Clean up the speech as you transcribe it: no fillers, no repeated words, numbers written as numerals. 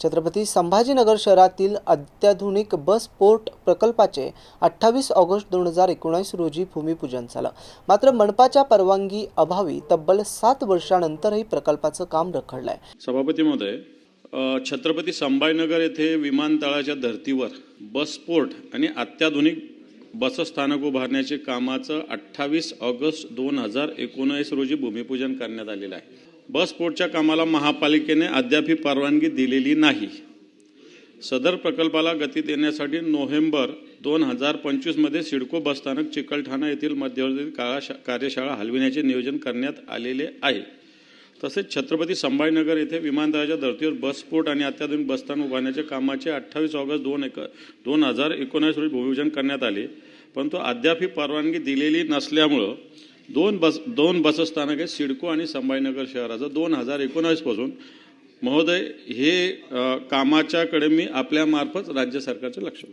छत्रपती संभाजीनगर शहरातील अत्याधुनिक bus port प्रकल्पाचे 28 ऑगस्ट 2019 रोजी भूमिपूजन झालं। मात्र मनपाच्या परवानगी अभावी तब्बल 7 वर्षांनंतरही प्रकल्पाचं काम रखडलंय। सभापती महोदय, छत्रपती संभाजीनगर येथे विमानतळाच्या धर्तीवर बस पोर्ट आणि अत्याधुनिक बसस्थानक उभारण्याचे कामाचं 28 ऑगस्ट 2019 रोजी भूमिपूजन करण्यात आलेलं आहे। बस पोर्टच्या कामाला महापालिकेने अद्याप परवानगी दिलेली नाही। सदर प्रकल्पाला गती देण्यासाठी नोव्हेंबर 2025 मध्ये सिडको बसस्थानक चिकलठाणा येथील मध्यवर्ती कार्यशाळा हलविण्याचे नियोजन करण्यात आलेले आहे। तसेच छत्रपती संभाजीनगर येथे विमानतळाच्या धर्तीवर बस पोर्ट आणि अत्याधुनिक बसस्थानक उभारण्याच्या कामाचे 28 ऑगस्ट 2019 रोजी भूमिपूजन करण्यात आले, परंतु अद्याप परवानगी दिलेली नसल्यामुळे दोन बसस्थानक आहेत सिडको आणि संभाजीनगर शहराचं 2019 पासून महोदय हे कामाच्याकडे मी आपल्या मार्फत राज्य सरकारचे लक्ष